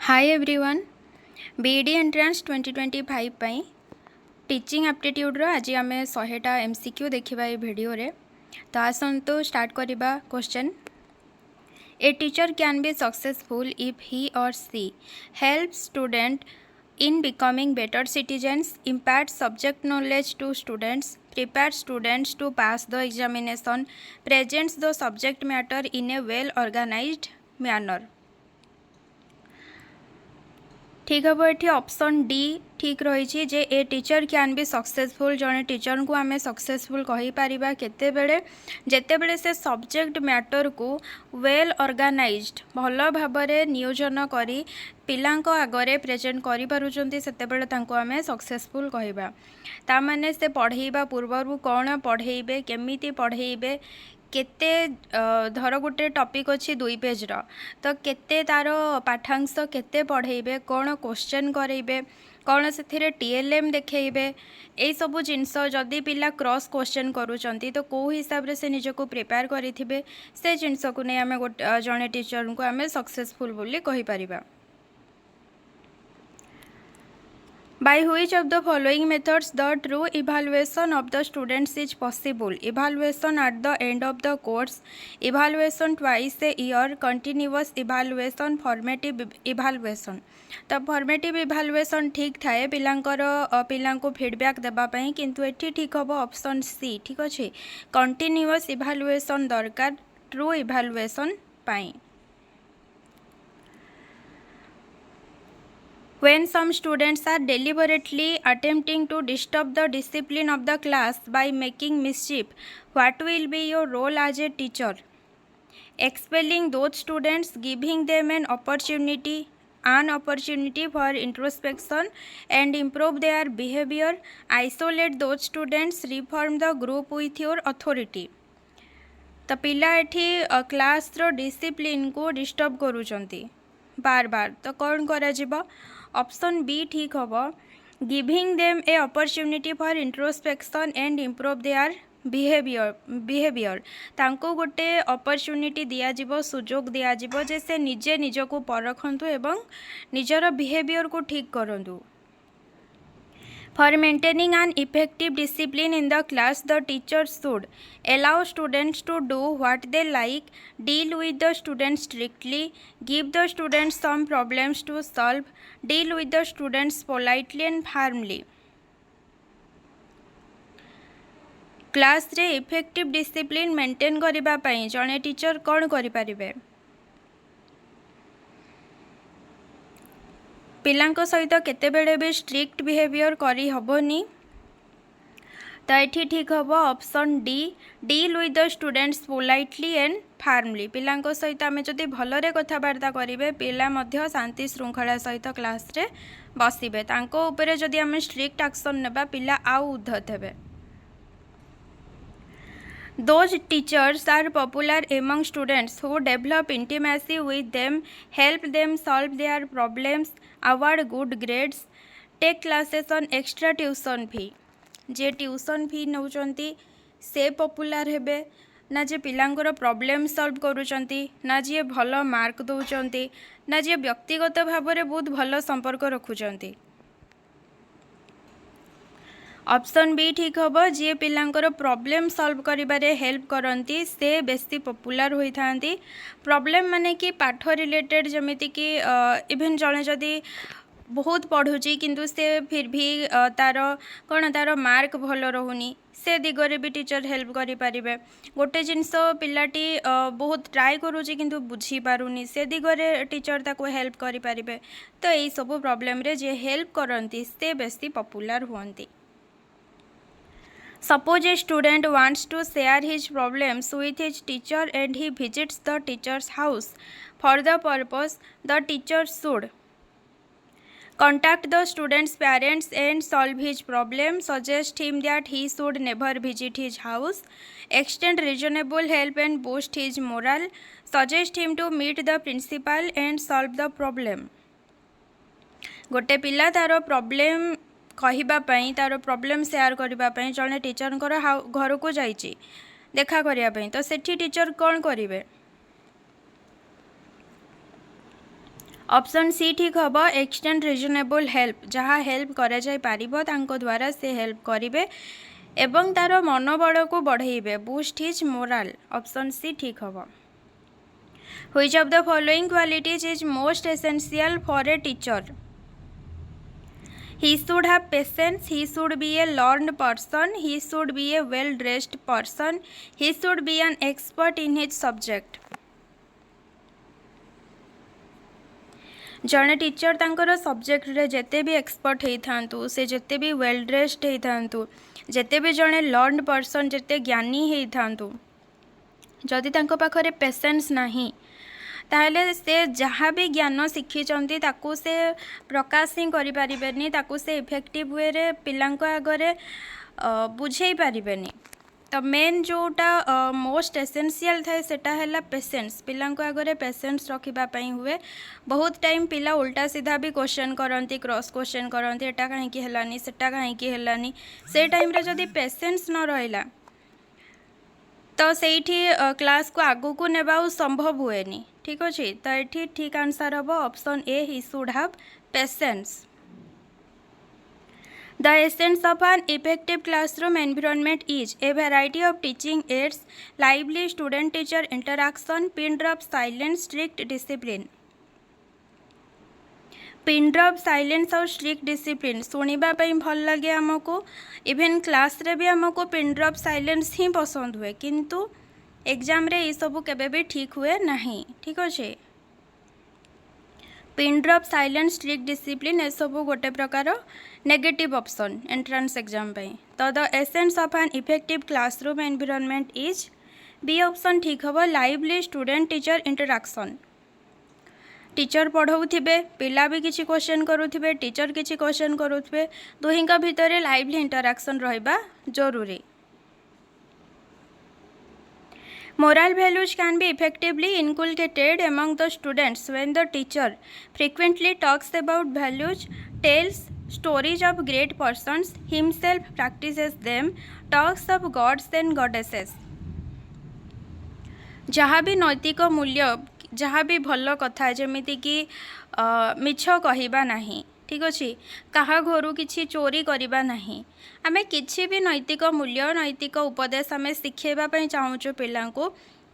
हाय everyone b.ed entrance 2025 पाई teaching aptitude रो आज आम 100टा MCQ देखा ये वीडियो रे। तो आसतु स्टार्ट करवा question. A teacher can be successful if he or she help student in becoming better citizens, impart subject knowledge to students, prepare students to pass the examination, presents the subject matter in a well organized manner। ठीक हम ये option D ठीक रही जे a teacher can be successful जड़े teacher को आम successful कहीपर केतेबेले जेतेबेले से सब्जेक्ट मैटर को वेल ऑर्गेनाइज्ड भल भाव नियोजन करी पिलांको आगरे प्रेजेंट करि पारुचंती सेतेबेले तांको आमे सक्सेसफुल कहबा। ता माने से पढ़ेबा पूर्वरु कौन पढ़ेबे केमिति पढ़ेबे केते धर गोटे टॉपिक अच्छी 2 पेज रो तो केते तार पाठांश केते पढ़ेबे कौन क्वेश्चन करेबे कौन से TLM देखेबे यही सब जिनस जदि पिला क्रॉस क्वेश्चन करूचंती तो कौ हिसाब से निजको प्रिपेयर करिथिबे से जिनस को नहीं आमे जड़े टीचर को आमे सक्सेसफुल बोली कहि परिबा। By which of the following methods the true evaluation of the students is possible? Evaluation at the end of the course, evaluation twice a year, continuous evaluation, formative evaluation। तो formative evaluation ठीक थाए पिलांको feedback देवाई किंतु एठी ठीक हम option C ठीक अच्छे कंटिन्यूअस इभालुएसन दरकार true evaluation pi. When some students are deliberately attempting to disturb the discipline of the class by making mischief, what will be your role as a teacher? Expelling those students, giving them an opportunity for introspection and improve their behavior, isolate those students, reform the group with your authority। तो पिला एठी class रो discipline को disturb करूचंती बार बार तो कौन करा जिबा option B ठीक हम giving them A opportunity for introspection and improve their behaviour तांको गोटे अपॉर्चुनिटी दिया जिवो सुजोग दिया जिवो जे से निजे निजको परखंतु एवं निजर बिहेवियर को ठीक करंतु। For maintaining an effective discipline in the class, the teacher should allow students to do what they like, deal with the students strictly, give the students some problems to solve, deal with the students politely and firmly। Class रे effective discipline maintain करिबा पई जने teacher कौन करि परिबे पिलांको सहित केतेबेले भी strict behaviour करी हबनी तो ये ठीक हम option D deal with the students politely and formally पिलांको सहित आमे जदि भलरे कथबार्ता करिवे पिला मध्य शांति श्रृंखला सहित क्लास रे बसिबे तांको ऊपर जदि आमे स्ट्रिक्ट एक्शन नेबा पिला आउ उद्धत हेबे। Those teachers are popular among students who develop intimacy with them, help them solve their problems, award good grades, take classes on extra tuition fee। जे ट्यूशन फी नौचंती से पॉपुलर हेबे ना जे पिलांकर प्रॉब्लम सॉल्व करूचंती ना जे भल मार्क दौचंती ना जे व्यक्तिगत भाव में बहुत भल संपर्क रखुचंती। ऑप्शन बी ठीक हम जी पिलांकर प्रॉब्लम सॉल्व करिबारे हेल्प करती से बेसी पॉपुलर होता प्रॉब्लम माने कि पाठ रिलेटेड जमीती कि इवेन जड़े जदि बहुत पढ़ुची किंतु से फिर भी तार कौन तार मार्क भल रहुनी से दिगरे भी टीचर हेल्प करि परिबे। गोटे जिनस पिलाटी बहुत ट्राई करूची किंतु बुझी पारुनी से दिगरे टीचर ताको हेल्प करि परिबे तो यही सब प्रॉब्लम रे जे हेल्प करती से बेसी popular हुअंती। Suppose a student wants to share his problems with his teacher and he visits the teacher's house. For the purpose, the teacher should contact the student's parents and solve his problem, suggest him that he should never visit his house, extend reasonable help and boost his morale, suggest him to meet the principal and solve the problem। गोटे पिला तार problem कहिबापई तार problem share करने जड़े teacher घर को जाइए देखा करने तो सेठी टीचर कौन करेंगे ऑप्शन सी ठीक हम एक्सटेंड रिजनेबल हेल्प जहाँ हेल्प करा जाय पारिबो तांको द्वारा से हेल्प करिवे एवं तार मनोबल को बढ़ेबे boost his morale option C ठीक हम which of the following qualities is most essential for a teacher He should have patience, he should be a learned person, he should be a well dressed person, he should be an expert in his subject. जड़े teacher तांकर subject रे जेते भी expert होता से जेते भी well dressed होता जेते भी जड़े लर्नड पर्सन जेते ज्ञानी होता जदि तांको पाखरे पेशेंस नहीं ताहले से जहाँ भी ज्ञान शिखिंट ताकू से प्रकाश ही करें ताकू से इफेक्टिव वे रे पिलांको आगरे बुझे पारे तो मेन जोटा मोस्ट एसेंशियल थाए सेटा है पेशेंस पिलांको आगरे पेशेंस रखापी हुए बहुत टाइम पिला उल्टा सीधा भी क्वेश्चन करती क्रॉस क्वेश्चन करती एटा कहीं हेलानी सेटा कहीं हेलानी से टाइम रे जदि पेशेंस न रहिला तो सेठी क्लास को आगू को नेबा संभव हुए नहीं ठीक अच्छे तो ये ठीक आंसर हम option A he should have patience the essence of an effective classroom environment is a variety of teaching ads lively student teacher interaction pin drop silence strict discipline pin drop silence और strict discipline शुणापी भल लगे आमको even class रे भी आमको pin drop silence ही पसंद हुए किंतु एग्जाम रे ये सब केबे भी ठीक हुए नहीं ठीक अच्छे pin drop silence strict discipline ए सब गोटे प्रकार नेगेटिव ऑप्शन एंट्रांस एग्जाम पे तो the essence of an effective classroom environment is B option ठीक हम lively student teacher interaction teacher पढ़ाऊे पिला भी किसी क्वेश्चन करुवे टीचर किसी क्वेश्चन करुवे दुहींक भितर लाइवली इंटरैक्शन रहिबा जरूरी Moral values can be effectively inculcated among the students when the teacher frequently talks about values, tells stories of great persons, himself practices them, talks of gods and goddesses. जहाँ भी नैतिक मूल्य जहाँ भी भल कथा जमीती कि मिछ कहवा नहीं ठीक अच्छे कहा घर किसी चोरी करवा नहीं आमे किसी भी नैतिक मूल्य नैतिक उपदेश आमे शिखेबाई चाहूँ पिला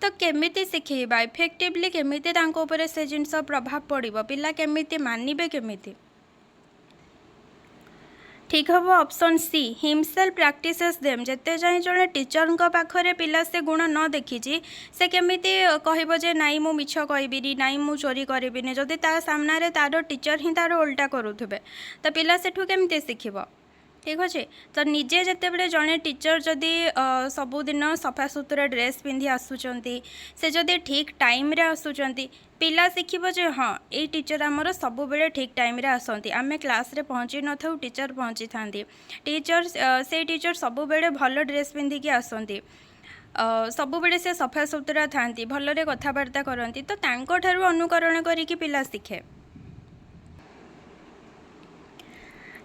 तो केमिति शिखेबा इफेक्टिवली केमिति तांको ऊपर से जिनस प्रभाव पड़ो पिला केमिति मानिबे केमिति ठीक हम option C himself practises them जेते जाए जड़े टीचर पाखरे पिला से गुण न देखी से केमिति कहब जे नाई मु मिछ कहबिनी नाई मु चोरी करबिनी जदि ता सामना रे तार टीचर ही तार उल्टा करुवे तो पिला सेठू केमिति शिखिब ठीक अच्छे तो निजे जिते जड़े टीचर जदि सबुदिन सफा सुतरा ड्रेस पिंधि आसुचंती से जदि ठीक टाइम रे आसुचंती पिला शिखिब जे हाँ ये टीचर आमर सब बेले ठीक टाइम रे आसंती आमे क्लास रे पहुँची न थाउ टीचर पहुँची थांती टीचर से टीचर सब बेले भल ड्रेस पिंधिकी आसंती सब बेले से सफा सुतरा थांती भलरे कथबार्ता करती तो तांको ठारू अनुकरण करिकी पिला शिखे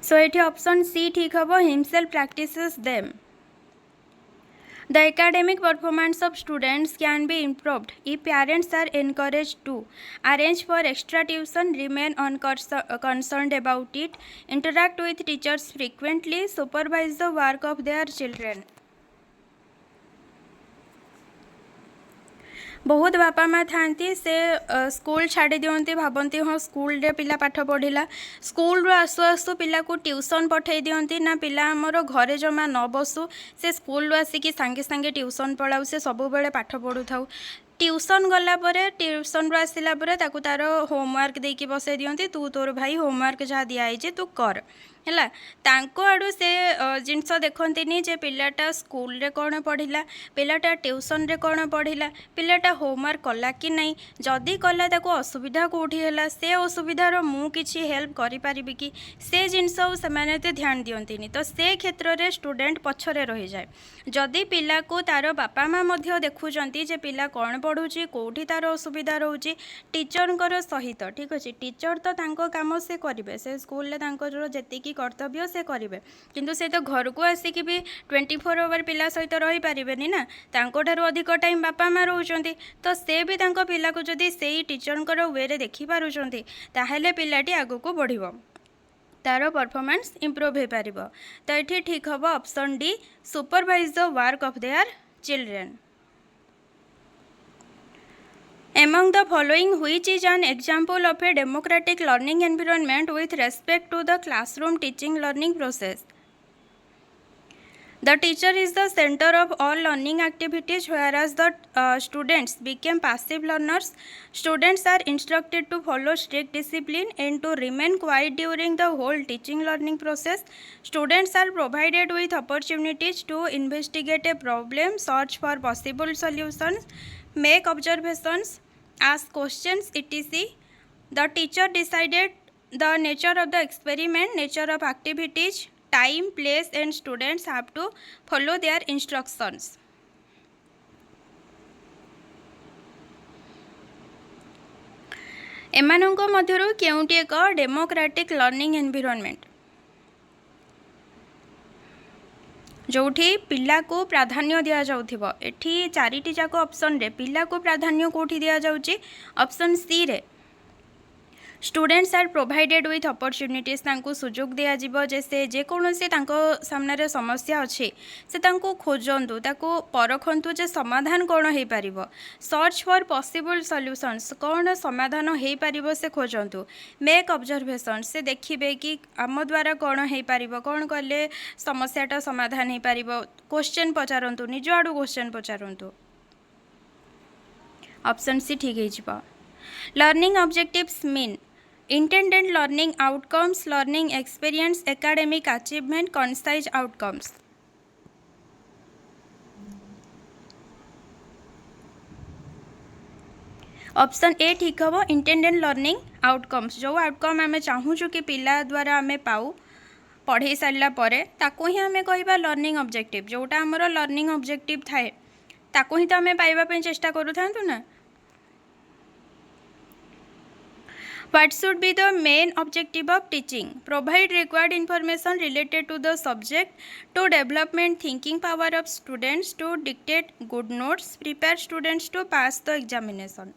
सो ये ऑप्शन सी ठीक हम himself practises them The academic performance of students can be improved if parents are encouraged to arrange for extra tuition, remain concerned about it, interact with teachers frequently, supervise the work of their children. बहुत बापा माँ थांती से school छाड़ी दियंती भावती हाँ school रे पिला पाठ पढ़िला school रू आसु आसु पिला को ट्यूशन पठे दियंती ना पिला आमर घरे जमा न बसु से स्कूल रू आसिकी सांगे सांगे ट्यूशन पढ़ाऊ से सब बेले पाठ पढ़ु थाउ ट्यूशन गला परे ट्यूशन रू आसिला परे ताकू तार होमवर्क देकी बसई दियंती तू तोर भाई होमवर्क जहाँ दिखाई तू कर है तांको आड़ू से जिनस देखती जे पिलाटा स्कूल रे कौन पढ़िला पिलाटा ट्यूशन रे कौन पढ़िला पिलाटा होमवर्क कला कि नहीं जदि कला ताको असुविधा कौटी है से असुविधार मु किछि हेल्प करि परिबि कि से जिनस से ध्यान दियंतिनी तो से क्षेत्र रे स्टूडेंट पछरे रही जाए जदि पिला को तार बापा माँ मध्य देखुचंती जे पिला कौन पढ़ुची कौटी तार असुविधा रोची टीचर सहित ठीक अच्छे टीचर तो तांको काम से करेंगे से स्कूल रे तांको जेतिकी कर्तव्य से करेंगे किंतु से तो घर को आसिक भी 24 आवर पिला सहित रही पारे ना तांको अधिक टाइम बापा माँ रोचंती तो से भी तांको पिला को जदि से टीचर वे देखी पारुचंती ताहेले पिलाटी आगु को बढ़िबो तार परफॉर्मेंस इम्प्रूव हो पार तो ये ठीक हम option D supervise the work of their children Among the following, which is an example of a democratic learning environment with respect to the classroom teaching learning process? The teacher is the center of all learning activities, whereas the students become passive learners. Students are instructed to follow strict discipline and to remain quiet during the whole teaching learning process. Students are provided with opportunities to investigate a problem, search for possible solutions, make observations, ask questions, etc. The teacher decided the nature of the experiment, nature of activities, time, place, and students have to follow their instructions. एमानंक मध्यरु केउंटी एक democratic learning environment जोठी पिला को प्राधान्य दिया जाउथिबो एठी charity जाक option रे पिला को प्राधान्य कोठी दिया जाउची ऑप्शन सी रे students are provided with opportunities तांको सुजोग दिया जिवो जे से जे कोनोसी तांको सामने रे समस्या अछि से तांको खोजंतु ताको परखंतु जे समाधान कोन हे परिबो सर्च फॉर पॉसिबल सॉल्यूशंस कोन समाधान हे परिबो से खोजंतु मेक ऑब्जर्वेशन से देखिबे कि आम द्वारा कोन हे परिबो कोन करले समस्याटा समाधान हे परिबो क्वेश्चन पचारंतु निज आडू क्वेश्चन पचारंतु ऑप्शन सी ठीक हे जिवो learning objectives mean intended learning outcomes, learning experience, academic achievement, concise outcomes. Option A ठीक हम इंटेंडेड लर्निंग आउटकम्स जो आउटकम आम चाहूँ कि पिला द्वारा आम पाऊ पढ़े सारा पर ताको ही आम कहवा लर्निंग ऑब्जेक्टिव जोटा आमर लर्निंग ऑब्जेक्टिव थाए ताको ही तो आम पाइबा चेष्टा करूँ ना What should be the main objective of teaching? Provide required information related to the subject, to development thinking power of students, to dictate good notes, prepare students to pass the examination.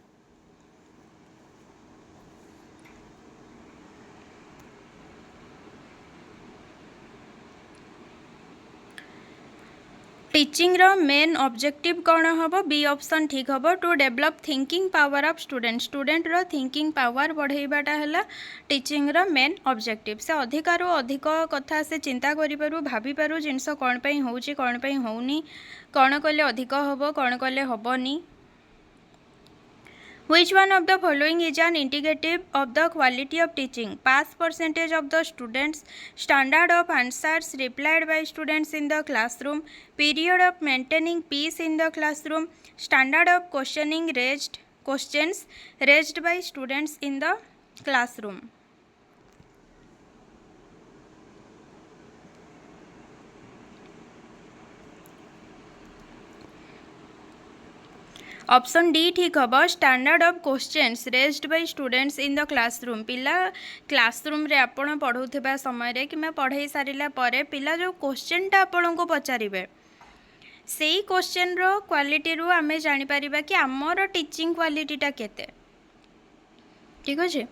Teaching रो main objective कौन हम B option ठीक हम to develop thinking power of student रो thinking power बढ़ाइबाटा है teaching रो main objective से अधिकार अधिक कथा से चिंता करूँ भाभी पारू जिनस कौन पे होउची कौन पे होउनी कौन कले अधिक हम कौन कले हबनी Which one of the following is an indicative of the quality of teaching? Pass percentage of the students, standard of answers replied by students in the classroom, period of maintaining peace in the classroom, standard of questions raised by students in the classroom. Option D ठीक हम standard of questions raised bye students in the classroom पिला classroom रे आपण पढ़ाउथिबा समय रे कि मैं पढ़ाई सारिला परे पिला जो क्वेश्चनटा आपण को पचारिबे सेही क्वेश्चन रो क्वालिटी रू आमे जानि परिबा कि हमर टीचिंग क्वालिटीटा केते ठीक अछि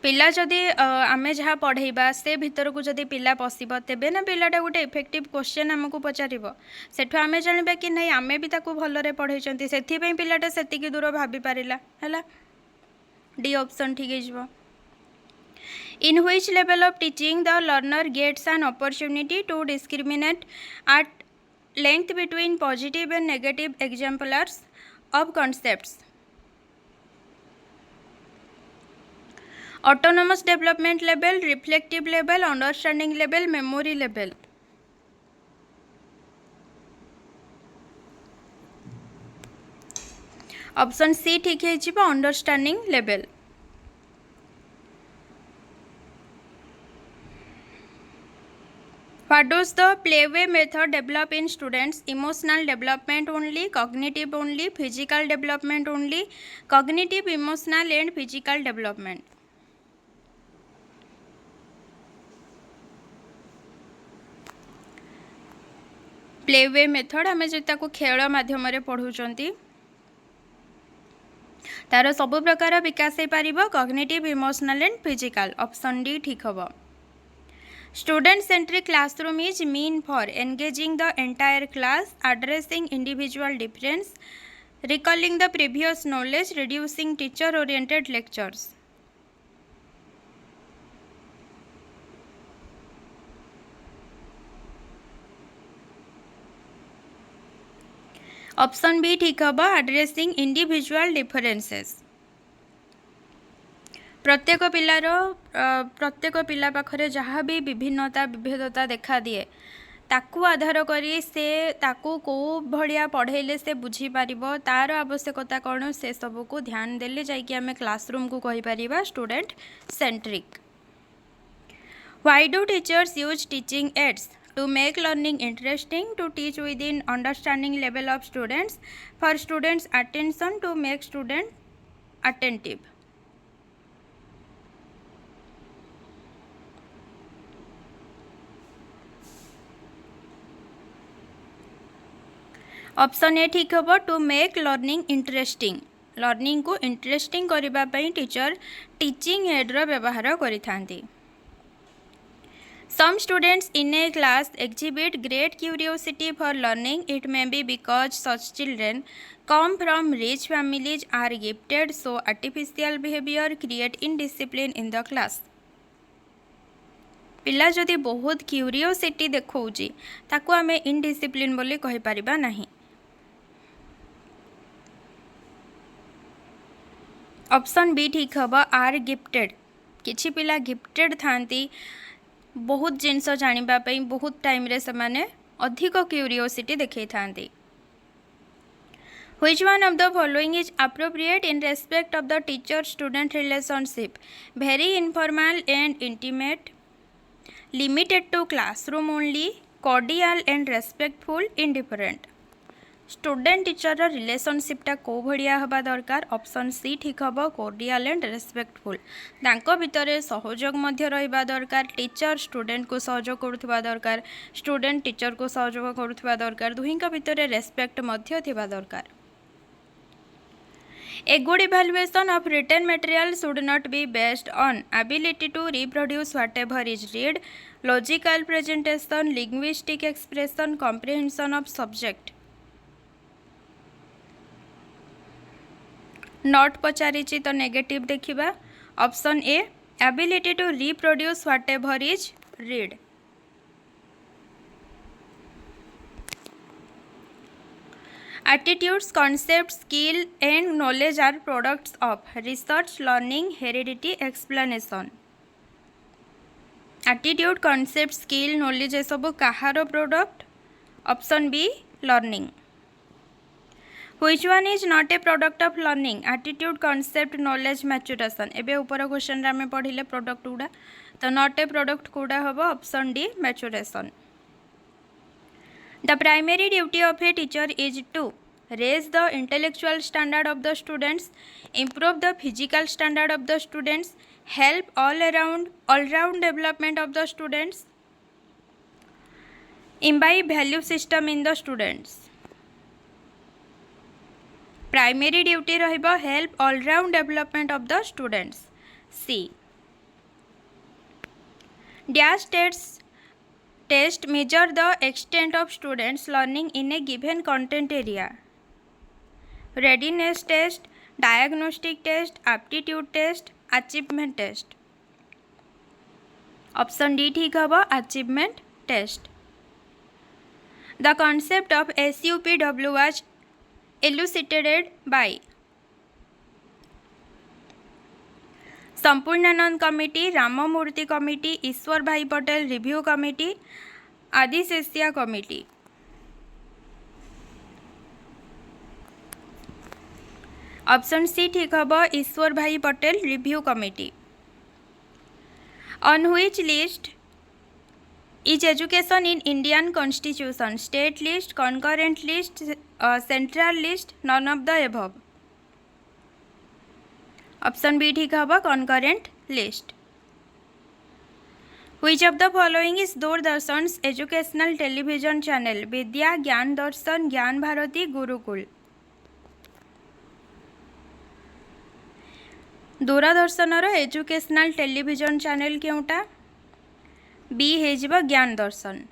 पिला जदि आमे जहाँ पढ़ेबा से भीतर को जदि पिला पशिब तेबे ना पिलाटा गोटे इफेक्टिव क्वेश्चन आमको पचारिबो सेठु आमे जानिबा कि नहीं आमे भी ताको भलरे पढ़ेचंती सेथि पई पिलाटा सेतिकी दूर भाबी पारिला हला डी ऑप्शन ठीक हिजबो In which level of teaching the learner gets an opportunity to discriminate at length between positive and negative exemplars of concepts? Autonomous development level, reflective level, understanding level, memory level. Option C ठीक है understanding level What does the playway method develop in students? Emotional development only, cognitive only, physical development only, cognitive, emotional and physical development. Play way method आम जो खेल माध्यम पढ़ुंट तार सब प्रकार विकास हो पार cognitive emotional and physical. Option D ठीक हम। Student centric classroom is mean for engaging the entire class, addressing individual difference, recalling the previous knowledge, reducing teacher oriented lectures। Option B ठीक हम। addressing individual differences। प्रत्येक पिला पाखरे जहाँ भी विभिन्नता विभेदता देखा दिए ताकू आधार करी से ताकू को भड़िया पढ़ेले से बुझी पारिबो, तार आवश्यकता कौन से सब को ध्यान देले जाइए आम क्लासरूम को कहि परिबा student centric. Why do teachers use teaching aids? To make learning interesting, to teach with in understanding level of students, for students attention, to make student attentive. Option A ठीक हम। To make learning interesting. Learning को interesting करने teacher teaching एड्र व्यवहार करिथांती। Some students in a class exhibit great curiosity for learning. It may be because such children come from rich families, are gifted, so artificial behavior create indiscipline in the class। पिला जदि बहुत curiosity देखौची ताकू आमे indiscipline बोली कहि परिबा नाही। Option B ठीक हम। Are gifted. किछि पिला गिफ्टेड थांती बहुत जिनस जानिबा पई बहुत टाइम रे समाने अधिक क्यूरियोसिटी देखै थांती। Which one of the following is appropriate in respect of the teacher-student relationship? Very informal and intimate, limited to classroom only, cordial and respectful, indifferent। Student teacher रिलेशनशिपटा कौ भाया हवा दरकार? ऑप्शन सी ठीक हम। Cordial and respectful. तांको भितरे सहयोग मध्य रहिबा दरकार। टीचर स्टूडेंट को सहयोग करुवा दरकार, स्टूडेंट टीचर को सहयोग करुवा दरकार। दुहींका भितरे रेस्पेक्ट मध्य थिबा दरकार। A good evaluation of written material should not be based on ability to reproduce whatever is read, logical presentation, linguistic expression, comprehension of subject। Not पचारि तो नेगेटिव देखिबा। Option A ability to reproduce whatever is read. Attitudes, concept, skill and knowledge are products of research, learning, heredity, explanation. Attitude, concept, skill, knowledge ए सब कहार product? Option B learning. Which one is not a product of learning? Attitude, concept, knowledge, maturation। एबे ऊपर question रे आमे पढ़िले product गुडा तो not a product गुडा हबो option D maturation. The primary duty of a teacher is to raise the intellectual standard of the students, improve the physical standard of the students, help all round development of the students, imbibe value system in the students। Primary duty रहिबो help all round development of the students. C dash test measure the extent of students learning in a given content area. Readiness test, diagnostic test, aptitude test, achievement test. Option D ठीक हम। Achievement test. The concept of SUPW was elucidated by Sampurnanand committee, Ramamurti committee, Ishwar bhai Patel review committee, Adiseshiah committee. Option C ठीक हम। Ishwar bhai Patel review committee. On which list is education in Indian constitution? State list, concurrent list, central list, none of the above. Option B ठीक हम। Concurrent list. Which of the following is Doordarshan's educational television channel? Vidya, Gyan Darshan, Gyan Bharati, Gurukul. दूरदर्शनर educational television channel क्योंटा बी हेजिबा Gyan Darshan.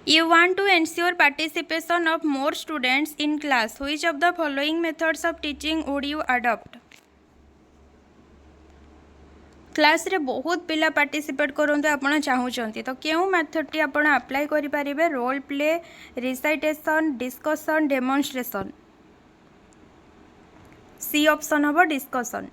You want to ensure participation of more students in class. Which of the following methods of teaching would you adopt? Class रे बहुत पिला participate करते आपड़ चाहूँगी तो क्यों मेथड टी आपड़ अप्लाई करें? Role play, recitation, discussion, demonstration. C option हम discussion.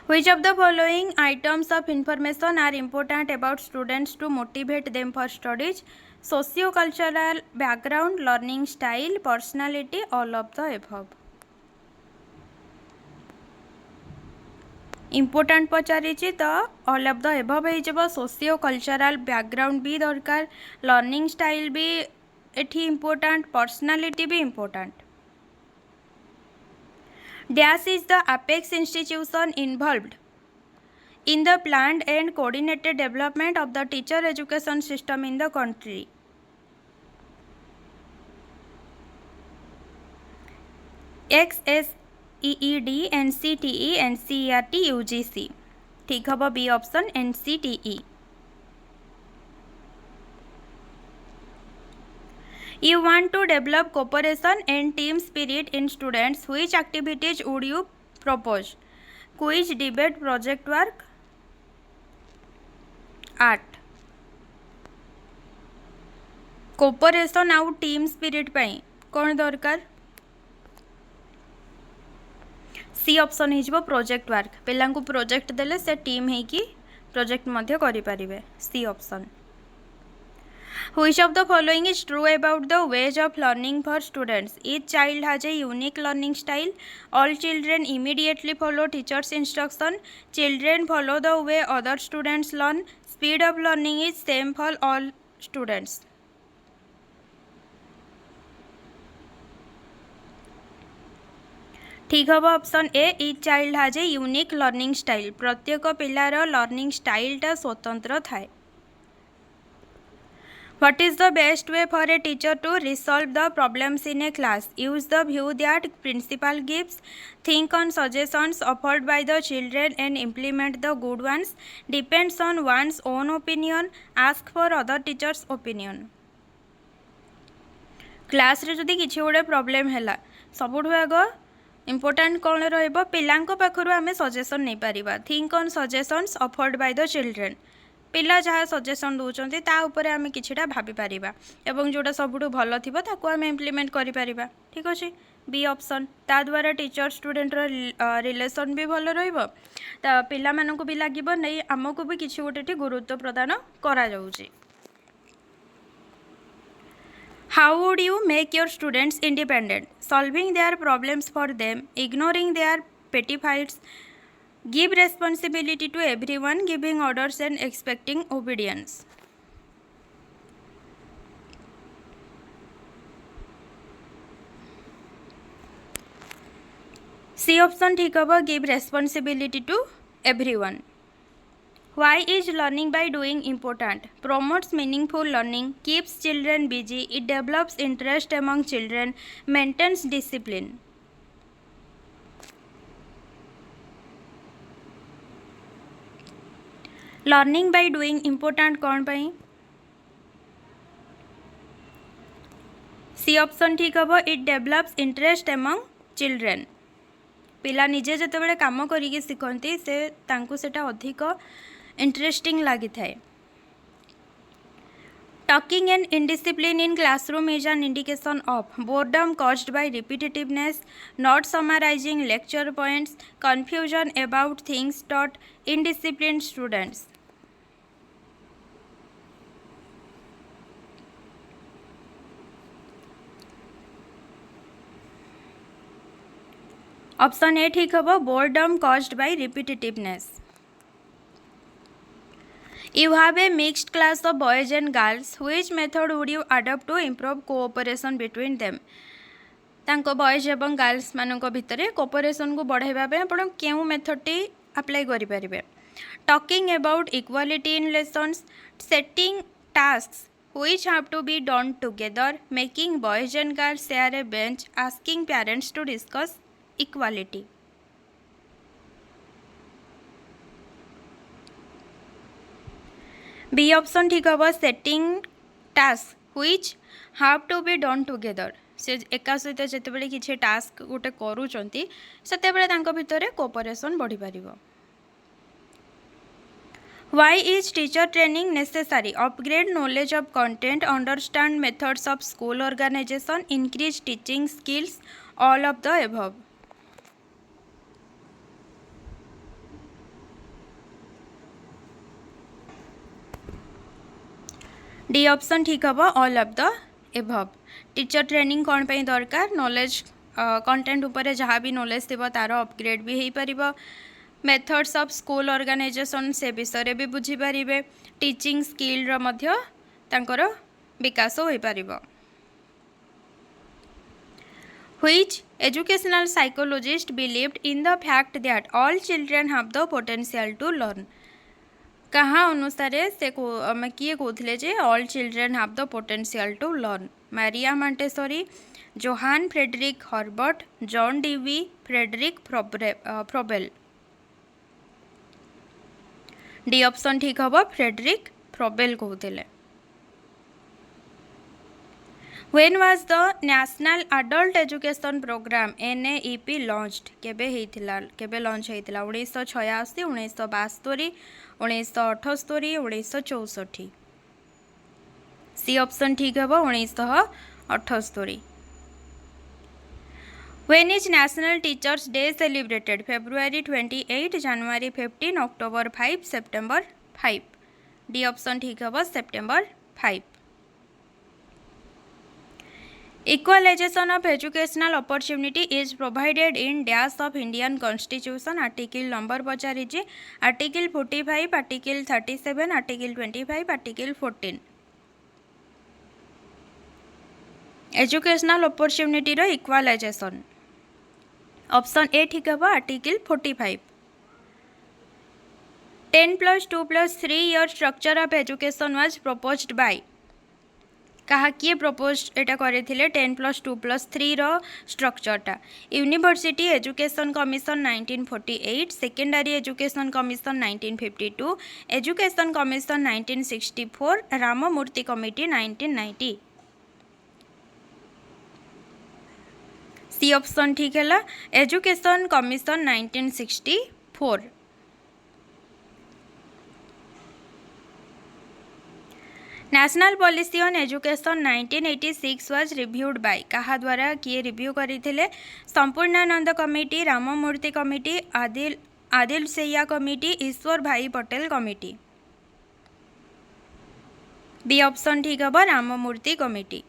Which of the following items of information are important about students to motivate them for studies? Socio-cultural background, learning style, personality, all of the above. Important पचारि तो all of the above हो. Socio-cultural background भी दरकार, learning style भी एठी important, personality भी important. Dash is the apex institution involved in the planned and coordinated development of the teacher education system in the country. XSEED, NCTE, NCERT, UGC. ठीक है B option NCTE. You want to develop cooperation and team spirit in students. Which activities would you propose? Quiz, debate, project work, art. Cooperation आउ team spirit पाई कौन दरकार? C option हो project work. पिला project देले से team है कि प्रोजेक्ट मध्य करि परिबे. C option. Which of the following is true about the ways of learning for students? Each child has a unique learning style. All children immediately follow teacher's instruction. Children follow the way other students learn. Speed of learning is same for all students. ठीक हम option A. Each child has a unique learning style. प्रत्येक पिलार learning स्टाइलटा स्वतंत्र थाए. What is the best way for a teacher to resolve the problems in a class? Use the view that principal gives. Think on suggestions offered by the children and implement the good ones. Depends on one's own opinion. Ask for other teachers' opinion. Class रे जदि किछि गोटे problem हैला सबुठु आग important कौन रहिबो पिलांको पाखरु आमे suggestion नै परिबा. Think on suggestions offered by the children. पिला जहाँ सजेसन दौरान ता उपरे आमे किछिटा भाभी पारिबा एवं जोटा सबुठु भल थिबो ताको आमे इम्प्लीमेंट करि पारिबा. ठीक अछि. B option. ता द्वारा टीचर स्टूडेंट रिलेशन भी भल रहिबो. ता पिला मानकु भी लागिबो नै हमकु भी किछि गोटेटी गुरुत्व प्रदान करा जाउछि. How would you make your students independent? Solving their problems for them, ignoring their petty fights, give responsibility to everyone, giving orders and expecting obedience. C option ठीक होगा. Give responsibility to everyone. Why is learning by doing important? Promotes meaningful learning, keeps children busy, it develops interest among children, maintains discipline. Learning by doing important कौन पाई? सी option ठीक हम. It develops interest among children. पिला निजे जिते काम करिके शिखती से तांकु सेटा अधिक इंटरेस्टिंग लगी थाए. Talking and indiscipline in classroom is an indication of boredom caused by repetitiveness, not summarizing lecture points, confusion about things taught, indisciplined students. Option A ठीक हम. Boredom caused by repetitiveness. You have a mixed class of boys and girls. Which method would you adopt to improve cooperation between them? तांको boys एवं girls मानक भितर cooperation को बढ़ाइबा पे आपण केउ मेथड अप्लाई करि परिबे। Talking about equality in lessons, setting tasks which have to be done together, making boys and girls share a bench, asking parents to discuss equality. B option ठीक हम setting tasks which have to be done together। से एका सहित जितेबाला किसी task गोटे करूँगी से भितर कोऑपरेशन बढ़ी पारिबो। Why is teacher training necessary? Upgrade knowledge of content, understand methods of school organization, increase teaching skills, all of the above. D option ठीक हम all of the above। Teacher training कौन पे दरकार? नॉलेज कंटेंट उपरे जहाँ भी knowledge थी तार अपग्रेड भी हो पार, मेथड्स ऑफ स्कूल ऑर्गेनाइजेशन से विषय भी बुझीपारे, टीचिंग स्किल तांकर विकास हो पार। Which educational psychologist believed in the fact that all children have the potential to learn? कहाँ अनुसार से किए कहते जे all children have the potential to learn? Maria Montessori, Johann Friedrich Herbart, John Dewey, Friedrich Froebel. D option ठीक हम Friedrich Froebel कहते। When was the National Adult Education Program NAEP launched? केबे लॉन्च होइतिला? 1986, 1972, 1978, 1964। सी ऑप्शन ठीक हम 1978। When is National Teachers Day celebrated? February 28, January 15, October 5, September 5। D option ठीक हम September 5। Equalization of educational opportunity is provided in dash of Indian Constitution। Article number पचारिजे article 45, article 37, article 25, article 14। Educational opportunity रो equalization option A ठीक हम article 45। 10+2+3 year structure of education was proposed by? कहा किए propose एटा करथिले 10+2+3 रो स्ट्रक्चरटा? University education commission 1948, secondary education commission 1952, education commission 1964, Ramamurti committee 1990। C option ठीक है education commission 1964। National policy on education 1986 was reviewed by? कहा द्वारा किए रिव्यू करथिले? Sampurnanand committee, Ramamurti committee, Adiseshiah committee, Ishwar bhai Patel committee. B option ठीक हम Rammurti committee.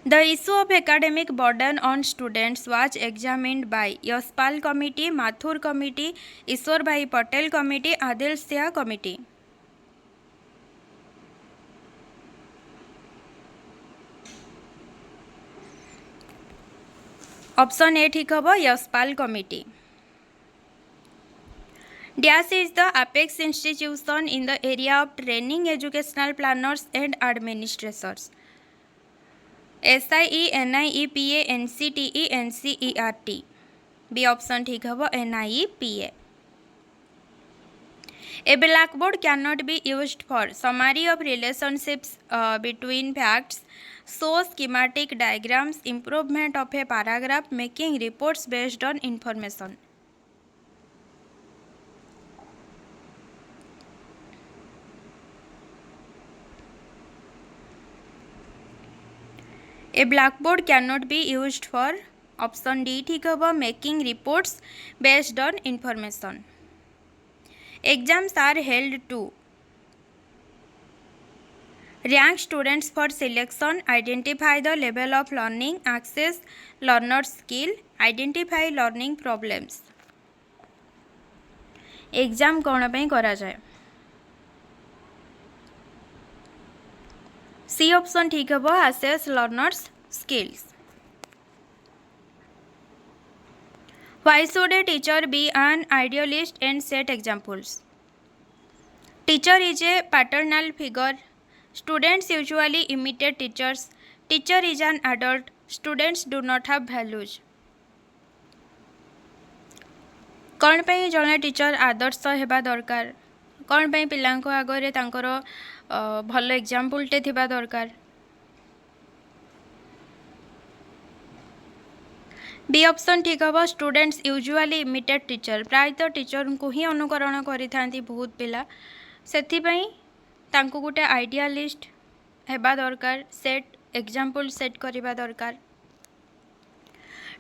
The issue of academic burden on students was examined by Yashpal committee, Mathur committee, Ishwar bhai Patel committee, Adiseshiah committee. Option A ठीक हम Yashpal committee. Dash is the apex institution in the area of training educational planners and administrators? SIE, NIEPA, NCTE, NCERT। B option ठीक हम NIEPA। A blackboard cannot be used for summary of relationships between facts, show schematic diagrams, improvement of a paragraph, making reports based on information। A blackboard cannot be used for option D ठीक हम making reports based on information. Exams are held to rank students for selection, identify the level of learning, access learner skill, identify learning problems। Exam कौन पे करा जाए? सी option ठीक हम assess learners skills. Why should a teacher be an idealist and set examples? Teacher is a paternal figure. Students usually imitate teachers. Teacher is an adult. Students do not have values. कौन पे जड़े teacher आदर्श हेबा दरकार, कौन पे पिलांको आगरे तांकर भल एग्जाम्पलटे थिबा दरकार. बी ऑप्शन ठीक हम. Students usually imitate teacher. प्रायतः टीचर को ही अनुकरण करिथांती बहुत पिला. सेथिपई तांको गुटे आइडियालिस्ट हेबा दरकार. सेट एग्जाम्पल सेट करिबा दरकार.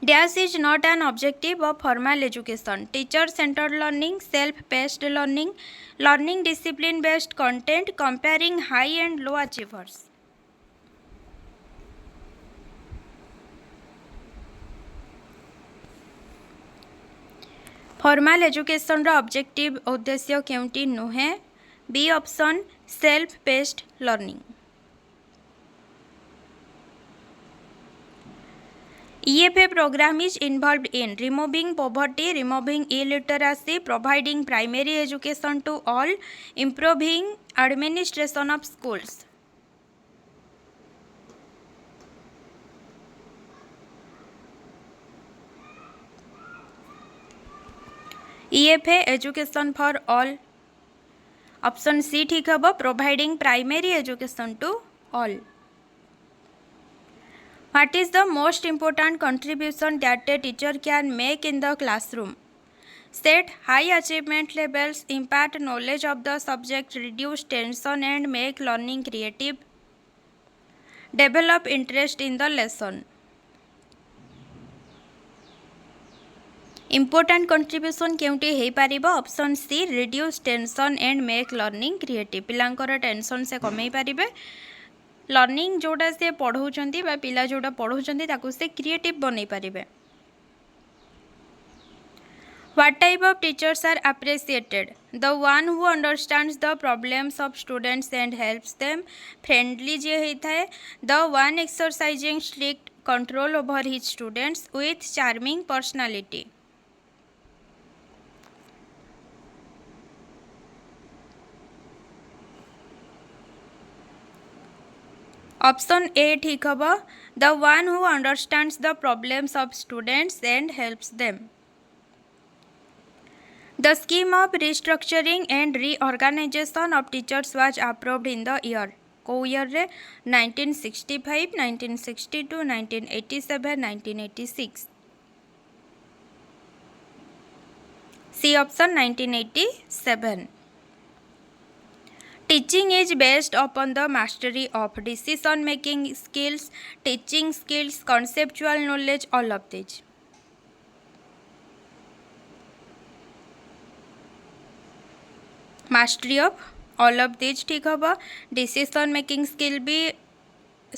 Dash is not an objective of formal education. Teacher-centered learning, self-paced learning, learning discipline-based content, comparing high and low achievers. Formal education objective उद्देश्य केउंटी नुहे. B option self paced learning. EFA program is involved in removing poverty, removing illiteracy, providing primary education to all, improving administration of schools. EFA education for all. Option C ठीक है. Providing primary education to all. What is the most important contribution that a teacher can make in the classroom? Set high achievement levels, impart knowledge of the subject, reduce tension and make learning creative, develop interest in the lesson. Important contribution केउंटी हे पारिबो. Option C reduce tension and make learning creative. पिलांकर tension से कमेई पारिबे. Learning जोड़ा से पढ़ाउछंती बा पिला जोड़ा पढ़ाउछंती ताकू से क्रिएटिव बनै पारिबे. What type of teachers are appreciated? The one who understands the problems of students and helps them. Friendly जे होइथाय. The one exercising strict control over his students with charming personality. Option A ठीक हम. The one who understands the problems of students and helps them. The scheme of restructuring and reorganisation of teachers was approved in the year. को year रे? 1965, 1962, 1987, 1986. C option 1987. Teaching is based upon the mastery of decision making skills, teaching skills, conceptual knowledge, all of these. Mastery of all of these ठीक हम. Decision making skill भी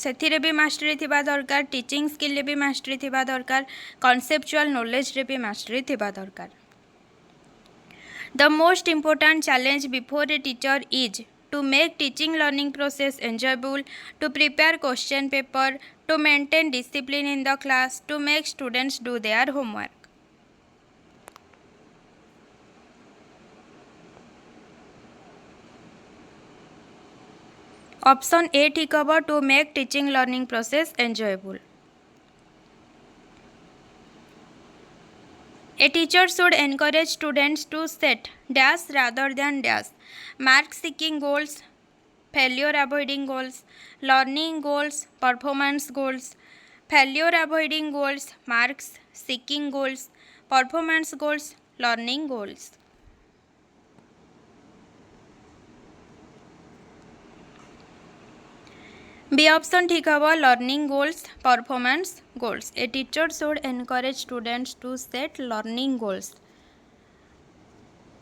ସେଥିରେ ବି ମାଷ୍ଟରୀ ଥିବା ଦରକାର. Teaching skill भी mastery ଥିବା ଦରକାର. conceptual knowledge रे भी मास्टरी ଥିବା ଦରକାର. The most important challenge before a teacher is to make teaching learning process enjoyable, to prepare question paper, to maintain discipline in the class, to make students do their homework. Option A ठीक हम. to make teaching learning process enjoyable. A teacher should encourage students to set dash rather than dash, mark seeking goals, failure avoiding goals, learning goals, performance goals, failure avoiding goals, marks seeking goals, performance goals, learning goals. B option ठीक हम. Learning goals, performance goals. A teacher should encourage students to set learning goals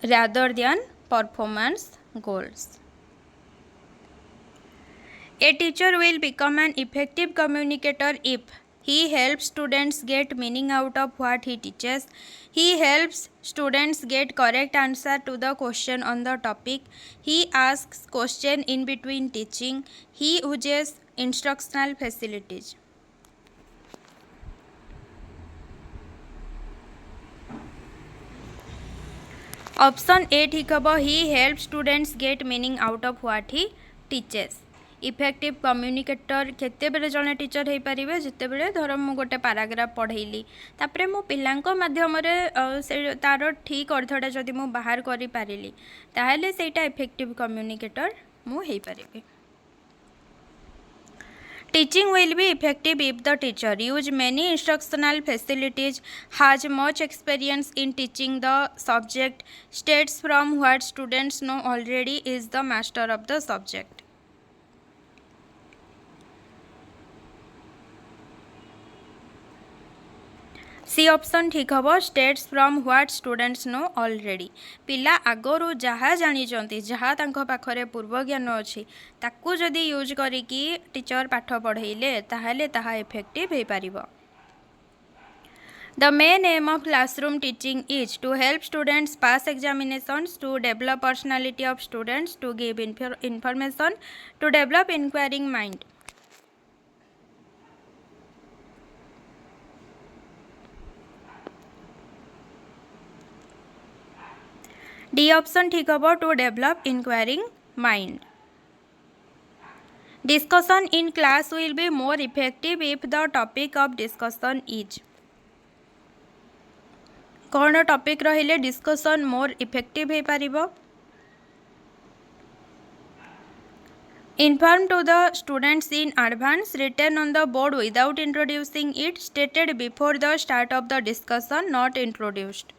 rather than performance goals. A teacher will become an effective communicator if he helps students get meaning out of what he teaches. He helps students get correct answer to the question on the topic. He asks question in between teaching. He uses instructional facilities. Option A ठीक हम he help students get meaning out of what he teaches effective communicator केतेबेले जड़े teacher हो पारे जितेबले धर मु गोटे paragraph पढ़ेली तापर मो पिलांक माध्यम से तार ठीक अर्थटा जदि मु बाहर करि पारिली ताहेले सेटा इफेक्टिव कम्युनिकेटर मु हो पारिबी Teaching will be effective if the teacher use many instructional facilities, has much experience in teaching the subject, states from what students know already, is the master of the subject. C option ठीक हम states from what students know already पिला आगरू जहाँ जानी जहाँ पाखरे पूर्व ज्ञान अच्छी ताकू जदि यूज करिकी टीचर पाठ पढ़ेले ताहले ताहा इफेक्टिव हो पारिबो The main aim of classroom teaching is to help students pass examinations, to develop personality of students, to give information, to develop inquiring mind. D option ठीक हम to develop inquiring mind. Discussion in class will be more effective if the topic of discussion is कौन topic रहिले discussion more effective हो पारिबो Inform to the students in advance, written on the board without introducing it, stated before the start of the discussion, not introduced.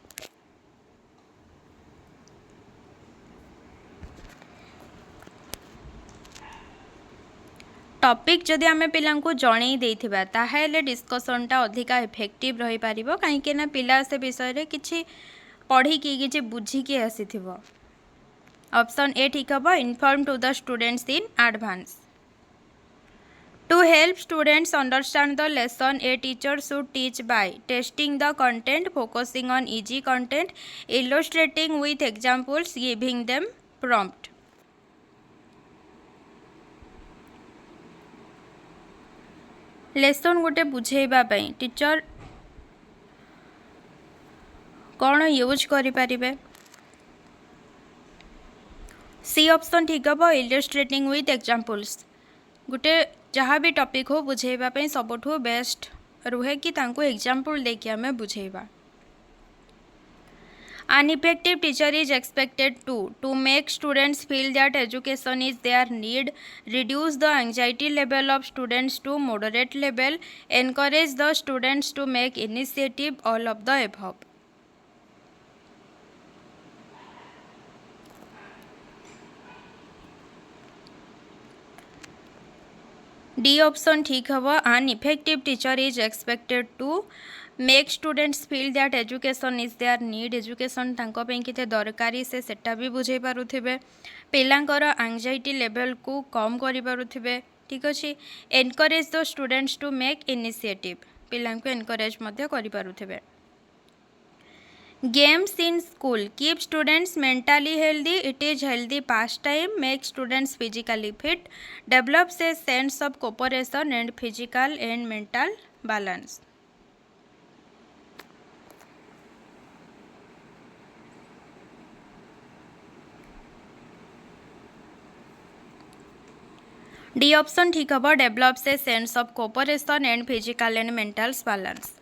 Topic जदि आम पिला जन देथिबा ताहेले डिस्कसनटा अधिका effective रही पारिबो काहेकि ना पिला से विषय रे किछि पढ़ी कि बुझिकी आसीथिबो ऑप्शन ए ठीक हम inform to the students in advance to help students understand the lesson a teacher should teach by testing the content focusing on easy content illustrating with examples giving them prompt lesson गोटे बुझेबा पई teacher कौन use करें सी option ठीक हम illustrating with examples गोटे जहाँ भी टॉपिक हो बुझेबा सबुठु बेस्ट रुहे कि तांको एग्जांपल देके आमे बुझेबा An effective teacher is expected to make students feel that education is their need, reduce the anxiety level of students to moderate level, encourage the students to make initiative, all of the above. D option ठीक हम an effective teacher is expected to make students feel that education is their need education तांको केते दरकारी से सेटा भी बुझे पारुथिबे पिलांकर anxiety level को कम करि पारुथिबे ठीक अछि encourage the students to make initiative पिलांको एनकरेज मध्य करि पारुथिबे games in school keep students mentally healthy it is healthy pass time make students physically fit develops a sense of cooperation and physical and mental balance D option ठीक हम develops a sense of cooperation and physical and mental balance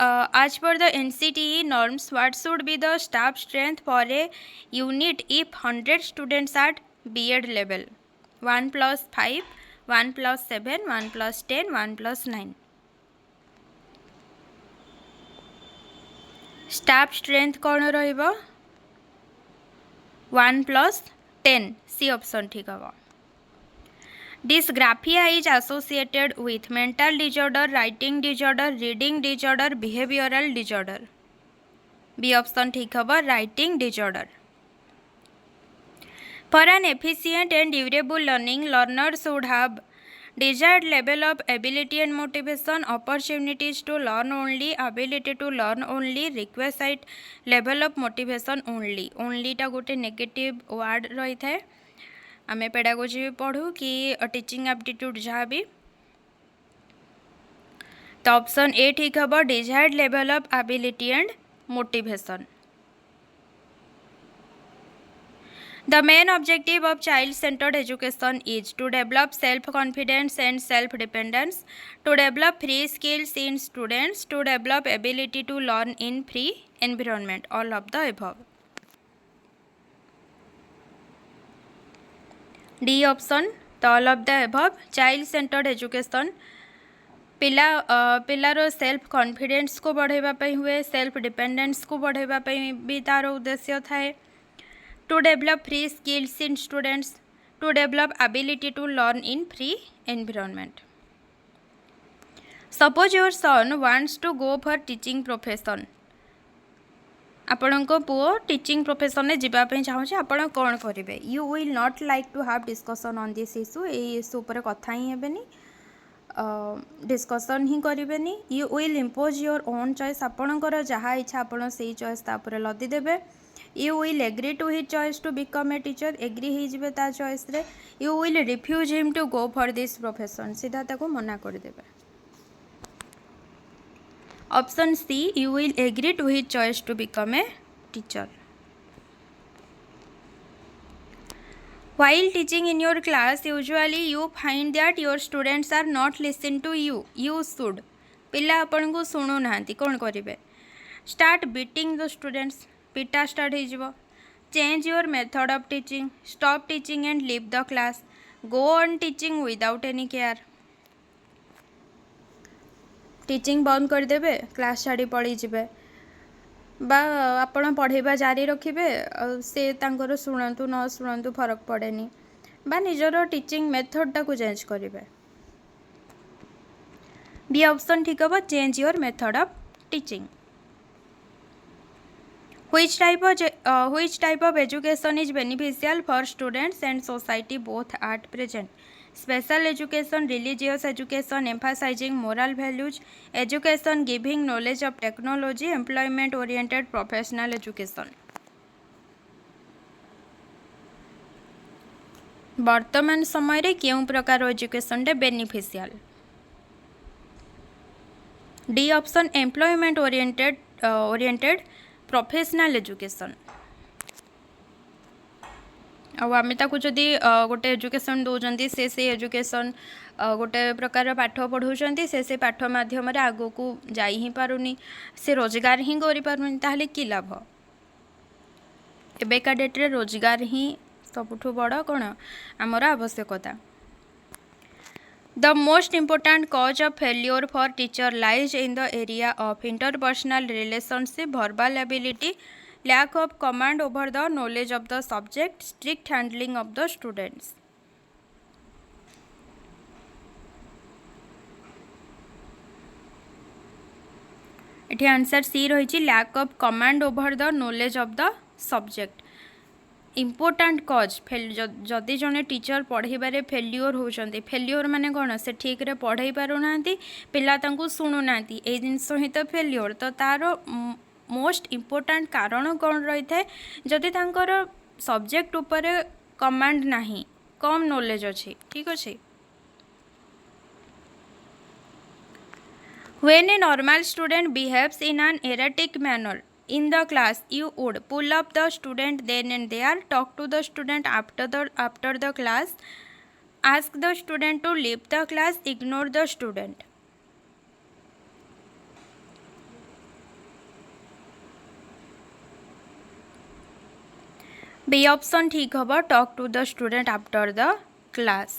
as per the NCTE norms what should be the staff strength for a unit if 100 students at B.ed level 1 plus 5 1 plus 7 1 plus 10 1 plus 9 staff strength कौन रहिबो 1 plus 10 सी option ठीक हम Dysgraphia is associated with mental disorder, writing disorder, reading disorder, behavioral disorder. B option ठीक हम writing disorder. For an efficient and durable learning, learners should have desired level of ability and motivation, opportunities to learn only, ability to learn only, requisite level of motivation only. Only टा गोटे negative word रही है आमे pedagogy भी पढ़ू कि teaching aptitude जहाँ भी तो ऑप्शन ए ठीक हम desired level of ability and motivation. The main objective of child-centered education is to develop self-confidence and self-dependence, to develop free skills in students, to develop ability to learn in free environment. All of the above. D option, the all of the above. Child-centered education पिलार self confidence को बढ़ाई हुए, self dependence को बढ़ाई भी तार उद्देश्य थाए, to develop free skills in students, to develop ability to learn in free environment. Suppose your son wants to go for teaching profession. आपण पुओ टीचिंग प्रोफेशन में जावाई चाहूँचे, आपण कौन करेंगे? You will not like to have discussion on this issue. ये issue पर कथा ही हेबेनी, डिस्कसन ही करेंगे. You will impose your own choice. आपणकर जहाँ इच्छा आपण से चॉइस तापर लदी देबे. You will agree to his choice to become a teacher. Agree हो ता चॉइस रे. You will refuse him to go for this profession. सीधा ताको मना करदेबे. Option C, you will agree to his choice to become a teacher. While teaching in your class, usually you find that your students are not listen to you. You should. पिला अपन को सुनु नांती, कौन करिवे? Start beating the students. पिटा start हो जिवो. Change your method of teaching. Stop teaching and leave the class. Go on teaching without any care. Teaching बंद कर देबे, क्लास छाड़ी पड़ी जिबे, बा आपण पढ़ेबा जारी रखिबे. से तांकर शुणु न शुणु फरक पड़ेनी, बा निजर टीचिंग मेथडटा को चेंज करेंगे. बी ऑप्शन ठीक हम. Change your method of teaching. Which type of education is beneficial for students and society both at present? Special education, religious education emphasizing moral values, education giving knowledge of technology, employment oriented professional education. वर्तमान समय रे केउं प्रकार education रे beneficial? D option, employment oriented professional education. आम जदि गोटे education दौरान से एजुकेशन गोटे प्रकार पाठ पढ़ाऊँ, से पाठ मध्यम आग को जाई ही पारुनी, से रोजगार ही कर पारुनी, ताहले कि लाभ? एबेका डेट्रे रोजगार ही सबुठु बड़ कौन आमर आवश्यकता. The most important cause of failure for teacher lies in the area of interpersonal relationship, verbal ability, lack of command over the knowledge of the subject, strict handling of the students. इठी answer C रही, lack of command over the knowledge of the subject. Important कज, जदि जड़े teacher पढ़ाइबारे failure होती, failure माने कौन? से ठीक रे पढ़ाई पारुना, पिला तांकु शुणुना, ये जिनस ही तो फेल्योर. तो तार मोस्ट इम्पोर्टाट कारण कौन रही है? जदि तांकर सब्जेक्ट उपर कमांड नहीं, कम नॉलेज अच्छी. ठीक अच्छे. When a normal student behaves in an erratic manner in the class, you would pull up the student then and there, talk to the student after the class, ask the student to leave the class, ignore the student. B option ठीक हम. Talk to the student after the class.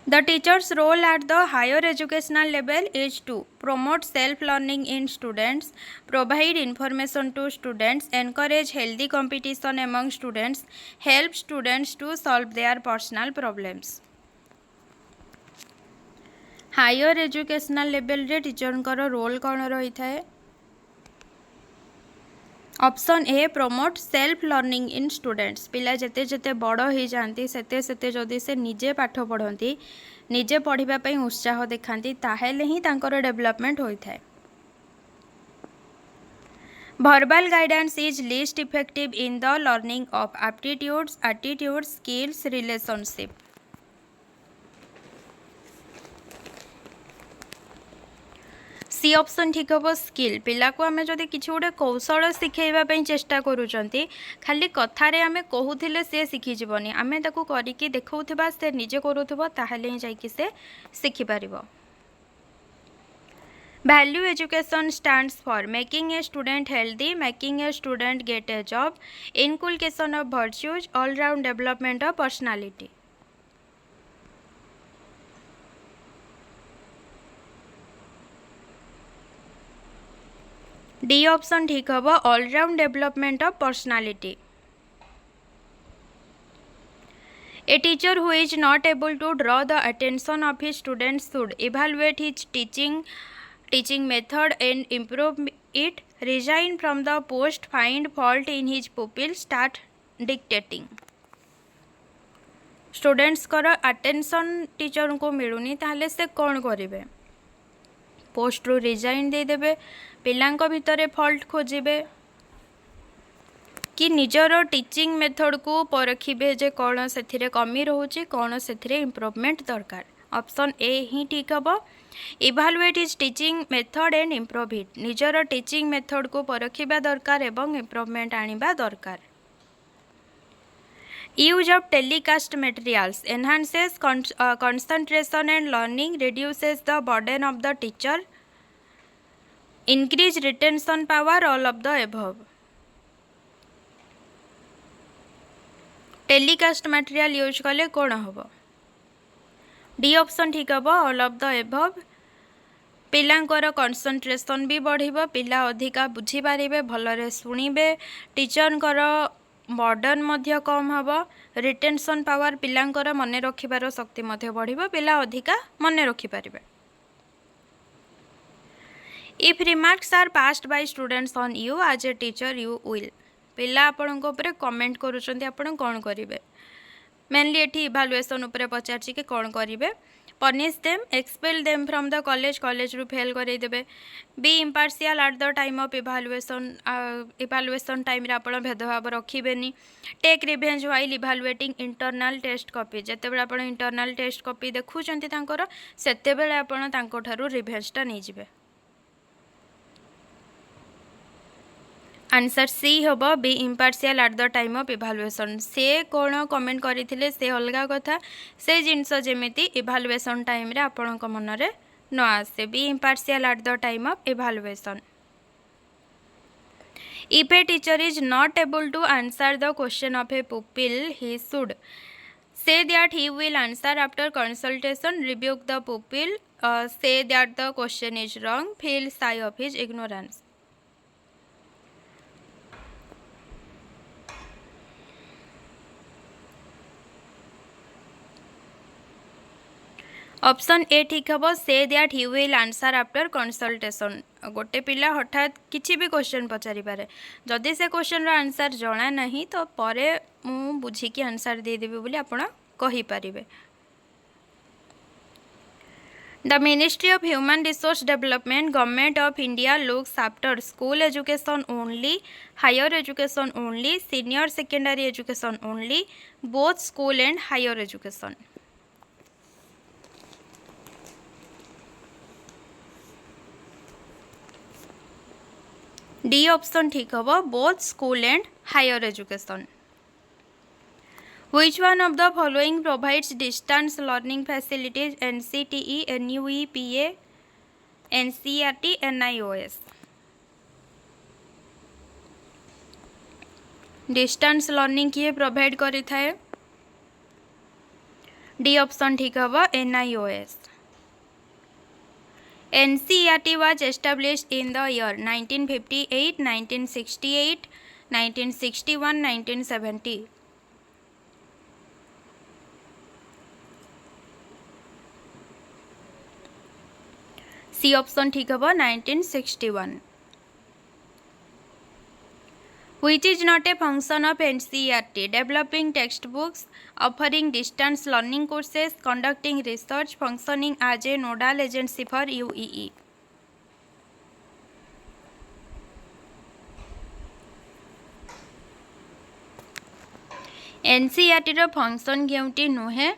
The teacher's role at the higher educational level is to promote self learning in students, provide information to students, encourage healthy competition among students, help students to solve their personal problems. Higher educational level रे teacher role कौन रही है? Option A, promote self learning in students. पिला जेते जेते बड़ हो जाती सेते सेते जदि से निजे पाठ पढ़ती, निजे पढ़ाई उत्साह देखाती, ताहेले ही तांकर डेवलपमेंट होता है. verbal guidance is least effective in the learning of aptitudes, attitudes, skills, relationship. C C option ठीक हम स्किल पिला को आम जदि किसी गोटे कौशल शिखेवाई चेष्टा करूँ खाली कथार आम कहूले सी शिखिजनी आम ताको करके देखा से निजे करूथबो ताहले ही जाइए से शिखिपार। Value education stands for making a student healthy, making a student get a job, inculcation of virtues, all-round development of personality. D option ठीक हम all-round development of personality. A teacher who is not able to draw the attention of his students should evaluate his teaching method and improve it, resign from the post, find fault in his pupil, start dictating. Students कर attention teacher को मिलूनी ताहले से कौन करेंगे post रू resign देदेवे पिलांक भितर fault खोजिबे कि निजर टीचिंग मेथड को परखिबे जे कौन से कमी रोचे कौन से इम्प्रूवमेंट दरकार। ऑप्शन ए ही ठीक हम evaluate his teaching method and improve it निजर टीचिंग मेथड को परखिबा दरकार एवं इम्प्रूवमेंट आनिबा दरकार। Use of telecast materials enhances concentration and learning, reduces the burden of the teacher, increase retention power, all of the above. Telecast material use कले कौन हम डी ऑप्शन ठीक हम ऑल ऑफ द एबव पिलांकर concentration भी बढ़िबो पिला अधिका बुझी पारिबे भलरे शुणिबे टीचरकर बर्डन मध्य कम हम रिटेंशन पावर पिलांकर मने रखिबार शक्ति मध्य बढ़िबो पिला अधिका मने रखि पारिबे। If remarks are passed by students on you as a teacher you will पिला आपण कमेंट करुँच आपण कौन करेंगे मेनली ये इभालुएसन उपर पचार कि कौन करेंगे punish them expel them from the college रू फेल करदेवे be impartial at the time of evaluation time रे आपण भेदभाव रखिबेनी take revenge while evaluating internal test copy जेतेबेले आपण इंटरनल टेस्ट कॉपी देखुचंती तांकर सेतेबेले आपण तांको ठारू रिवेंजटा नहीं जिवे। आंसर सी हम be impartial at the time of evaluation से कौन कमेंट करते से अलग कथा से जिनस जमीती इभालुएसन टाइम रे आपण मनरे न आसे be impartial at the time of evaluation. If a teacher is not able to answer the question of a pupil he should say that he will answer after consultation, rebuke the pupil, say that the question is wrong, feel shy of his ignorance. Option A ठीक हम say that he will answer after consultation गोटे पिला हठात किसी भी question पचारि पारे जदि से क्वेश्चन रो आंसर जना नहीं तो परे मु बुझिकी आंसर दे देबी बोली आपण कहि पारिबे। The ministry of human resource development government of India looks after school education only, higher education only, senior secondary education only, both school and higher education. D option ठीक हम both school and higher education. Which one of the following provides distance learning facilities NCTE, NUEPA, NCERT, NIOS? Distance learning किए provide करि थाए D option ठीक हम NIOS। NCERT was established in the year 1958, 1968, 1961, 1970. C option ठीक हम 1961। Which is not a function of NCERT? Developing textbooks, offering distance learning courses, conducting research, functioning as a nodal agency for UEE. NCERT रो function केउटी नुहे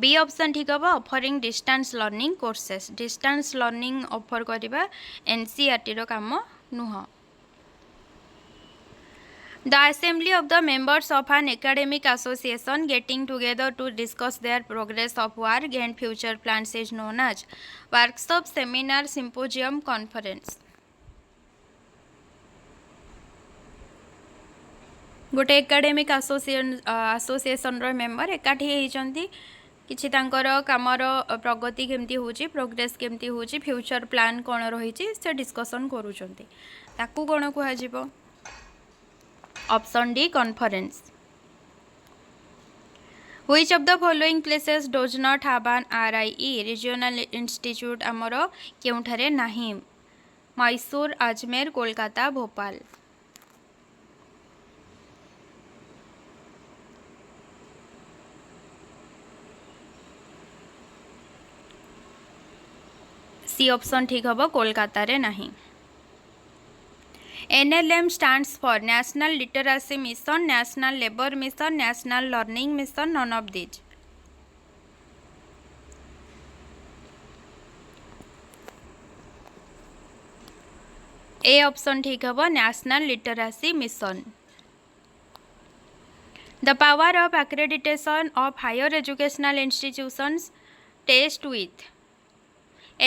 B option ठीक हम offering distance learning courses distance learning offer करवा NCERT रो काम नुह The assembly of the members of an academic association getting together to discuss their progress of work and future plans is known as workshop, seminar, symposium, conference. गोटे academic association member एकाठी होती किछि तांकर कामर प्रगति केमती होची प्रोग्रेस केमती होची future plan कौन रही से डिस्कसन करूछंती ताकू कौन कह option D conference Which of the following places does not have an RIE regional institute आमर केउठारे नाही मैसूर अजमेर कोलकाता भोपाल सी ऑप्शन ठीक हम कोलकाता रे नहीं NLM stands for National Literacy Mission, National Labour Mission, National Learning Mission, none of these. A option ठीक है National Literacy Mission. The power of accreditation of higher educational institutions test with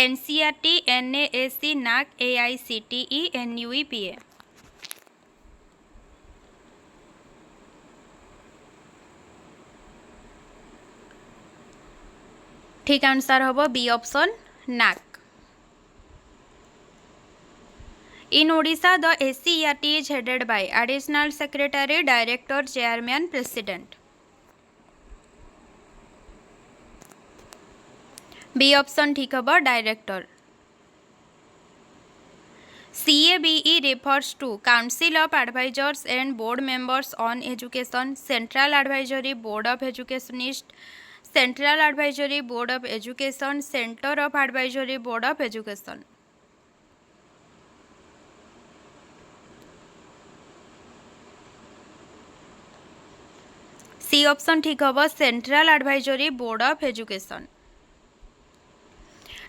NCERT, NAAC, NAC, AICTE, NUEPA. ठीक answer हम B option NAC. In Odisha, the SCERT is headed by Additional Secretary, Director, Chairman, President. B option ठीक हम Director. CABE refers to Council of Advisors and Board Members on Education, Central Advisory Board of Educationists, Central Advisory Board of Education, Center of Advisory Board of Education. C option ठीक हम Central Advisory Board of Education.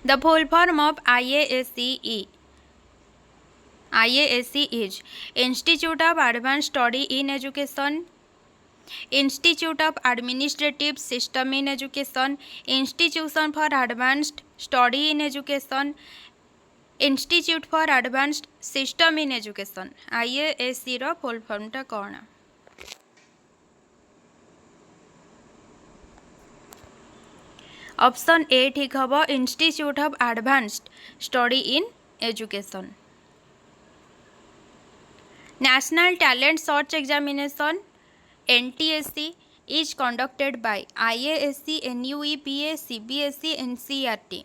The full form of IASE is Institute of Advanced Study in Education, Institute of Administrative System in Education, Institution for Advanced Study in Education, Institute for Advanced System in Education. IASE रो full form टा कौन? Option A ठीक हम institute of advanced study in education. National talent search examination NTSC is conducted by IASC, NUEPA, CBSE, NCERT.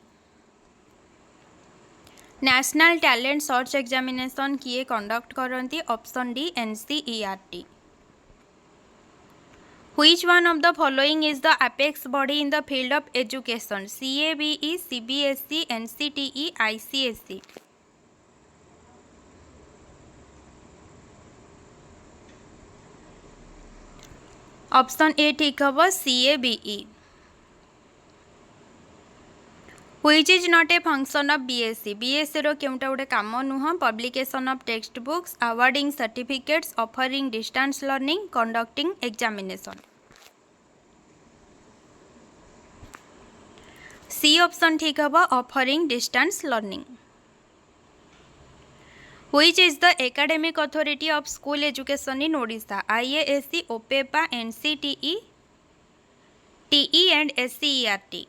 National talent search examination किए conduct करती? Option D NCERT. Which one of the following is the apex body in the field of education? CABE, CBSE, NCTE, ICSE. Option A ठीक हम CABE. Which is not a function of BSc? BSc रो केउटा गोटे काम नुह publication of text books, awarding certificates, offering distance learning, conducting examination. C option ठीक हम offering distance learning. Which is the academic authority of school education in Odisha? IASC, OPEPA, NCTE, TE and SCERT.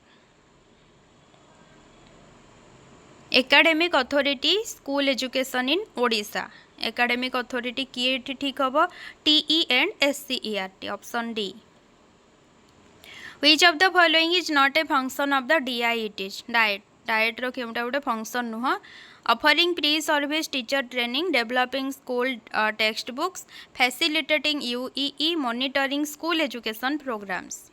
Academic authority school education in Odisha. Academic authority किए ठीक हम TE and SCERT. Option D. Which of the following is not a function of the DIET? Diet रो केउटा गोटे function नुह offering pre-service teacher training, developing school textbooks, facilitating UEE, monitoring school education programs.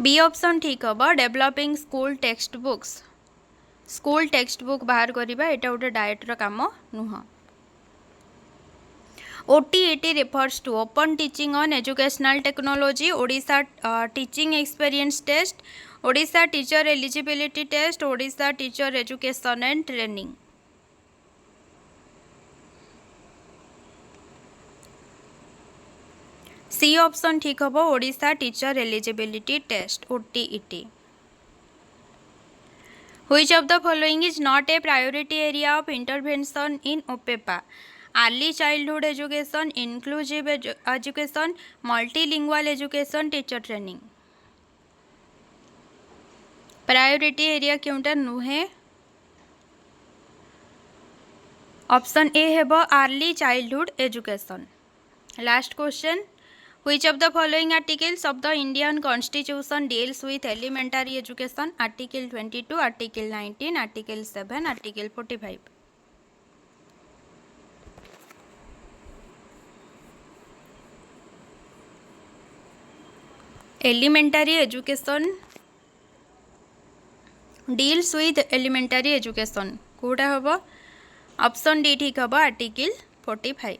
B option ठीक हम developing school textbooks. School text book बाहर करवा एटा गोटे diet रो काम नुह. OTET refers to Open Teaching on Educational Technology, Odisha Teaching Experience Test, Odisha Teacher Eligibility Test, Odisha Teacher Education and Training. C option ठीक हम Odisha teacher eligibility test OTET. Which of the following is not a priority area of intervention in OPEPA? Early childhood education, inclusive education, multilingual education, teacher training. Priority area क्योंटा नुहे. Option A हेब early childhood education. Last question. Which of the following articles of the Indian Constitution deals with elementary education? Article 22, Article 19, Article 7, Article 45. Elementary education deals with elementary education. कोटा हम option D ठीक हम article 45.